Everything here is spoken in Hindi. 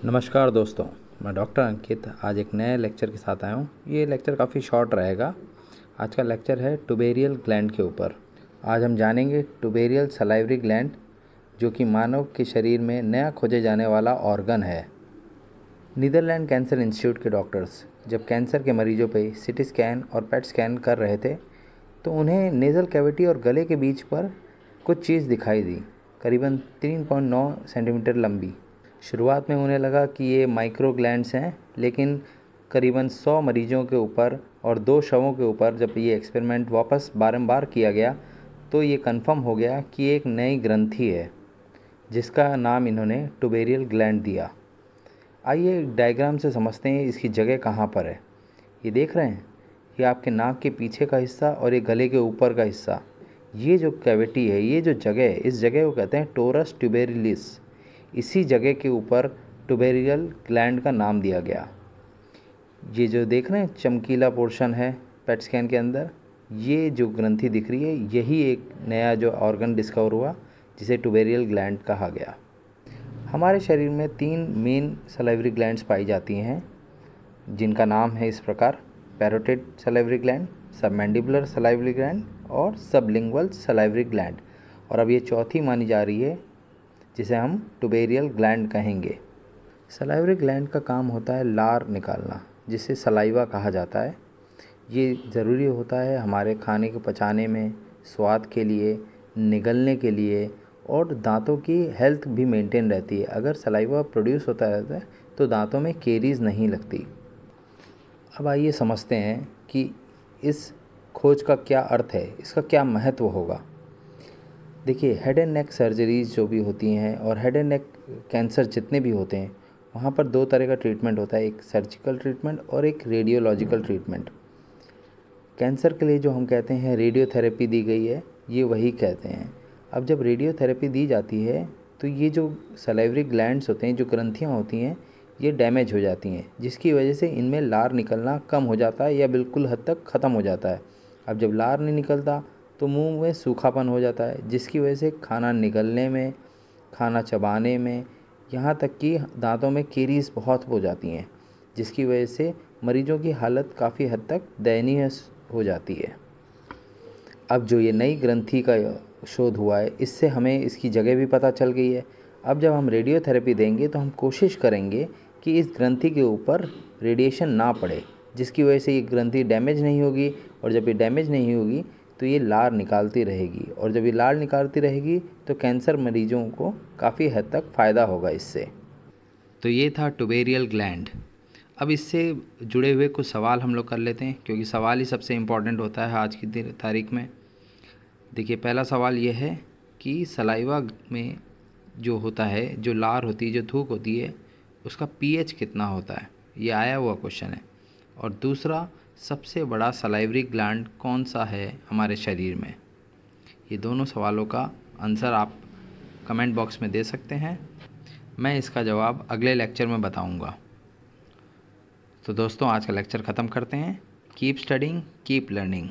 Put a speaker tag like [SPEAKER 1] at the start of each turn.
[SPEAKER 1] नमस्कार दोस्तों, मैं डॉक्टर अंकित आज एक नए लेक्चर के साथ आया हूँ। ये लेक्चर काफ़ी शॉर्ट रहेगा। आज का लेक्चर है टुबेरियल ग्लैंड के ऊपर। आज हम जानेंगे टुबेरियल सलाइवरी ग्लैंड, जो कि मानव के शरीर में नया खोजे जाने वाला ऑर्गन है। नीदरलैंड कैंसर इंस्टीट्यूट के डॉक्टर्स जब कैंसर के मरीजों पर सीटी स्कैन और पेट स्कैन कर रहे थे तो उन्हें नेज़ल कैविटी और गले के बीच पर कुछ चीज़ दिखाई दी, करीबन 3.9 सेंटीमीटर लंबी। शुरुआत में उन्हें लगा कि ये माइक्रो ग्लैंड्स हैं, लेकिन करीबन 100 मरीजों के ऊपर और 2 शवों के ऊपर जब ये एक्सपेरिमेंट वापस बारंबार किया गया तो ये कंफर्म हो गया कि एक नई ग्रंथि है, जिसका नाम इन्होंने टुबेरियल ग्लैंड दिया। आइए डायग्राम से समझते हैं इसकी जगह कहाँ पर है। ये देख रहे हैं, ये आपके नाक के पीछे का हिस्सा और ये गले के ऊपर का हिस्सा। ये जो कैविटी है, ये जो जगह है, इस जगह को कहते हैं टोरस ट्यूबेरिलिस। इसी जगह के ऊपर टुबेरियल ग्लैंड का नाम दिया गया। ये जो देख रहे हैं चमकीला पोर्शन है पेट स्कैन के अंदर, ये जो ग्रंथि दिख रही है, यही एक नया जो ऑर्गन डिस्कवर हुआ जिसे टुबेरियल ग्लैंड कहा गया। हमारे शरीर में 3 मेन सलाइवरी ग्लैंड्स पाई जाती हैं, जिनका नाम है इस प्रकार: parotid salivary gland, submandibular salivary gland और सबलिंगुअल सलाइवरी ग्लैंड। और अब ये चौथी मानी जा रही है, जिसे हम टुबेरियल ग्लैंड कहेंगे। सलाइवरी ग्लैंड का काम होता है लार निकालना, जिसे सलाइवा कहा जाता है। ये ज़रूरी होता है हमारे खाने को पचाने में, स्वाद के लिए, निगलने के लिए, और दांतों की हेल्थ भी मेंटेन रहती है। अगर सलाइवा प्रोड्यूस होता रहता है तो दांतों में केरीज नहीं लगती। अब आइए समझते हैं कि इस खोज का क्या अर्थ है, इसका क्या महत्व होगा। देखिए, हेड एंड नेक सर्जरीज़ जो भी होती हैं और हेड एंड नेक कैंसर जितने भी होते हैं, वहाँ पर 2 तरह का ट्रीटमेंट होता है, एक सर्जिकल ट्रीटमेंट और एक रेडियोलॉजिकल ट्रीटमेंट। कैंसर के लिए जो हम कहते हैं रेडियोथेरेपी दी गई है, ये वही कहते हैं। अब जब रेडियोथेरेपी दी जाती है तो ये जो सलाइवरी ग्लैंड्स होते हैं, जो ग्रंथियाँ होती हैं, ये डैमेज हो जाती हैं, जिसकी वजह से इनमें लार निकलना कम हो जाता है या बिल्कुल हद तक ख़त्म हो जाता है। अब जब लार नहीं निकलता तो मुंह में सूखापन हो जाता है, जिसकी वजह से खाना निगलने में, खाना चबाने में, यहाँ तक कि दांतों में केरीज बहुत हो जाती हैं, जिसकी वजह से मरीजों की हालत काफ़ी हद तक दयनीय हो जाती है। अब जो ये नई ग्रंथि का शोध हुआ है, इससे हमें इसकी जगह भी पता चल गई है। अब जब हम रेडियोथेरेपी देंगे तो हम कोशिश करेंगे कि इस ग्रंथि के ऊपर रेडिएशन ना पड़े, जिसकी वजह से ये ग्रंथि डैमेज नहीं होगी। और जब ये डैमेज नहीं होगी तो ये लार निकालती रहेगी, और जब ये लार निकालती रहेगी तो कैंसर मरीजों को काफ़ी हद तक फ़ायदा होगा इससे। तो ये था टुबेरियल ग्लैंड। अब इससे जुड़े हुए कुछ सवाल हम लोग कर लेते हैं, क्योंकि सवाल ही सबसे इम्पॉर्टेंट होता है आज की तारीख में। देखिए, पहला सवाल ये है कि सलाइवा में जो होता है, जो लार होती है, जो थूक होती है, उसका पीएच कितना होता है, ये आया हुआ क्वेश्चन है। और दूसरा, सबसे बड़ा सलाइवरी ग्लैंड कौन सा है हमारे शरीर में। ये दोनों सवालों का आंसर आप कमेंट बॉक्स में दे सकते हैं। मैं इसका जवाब अगले लेक्चर में बताऊंगा। तो दोस्तों, आज का लेक्चर ख़त्म करते हैं। Keep studying, keep learning.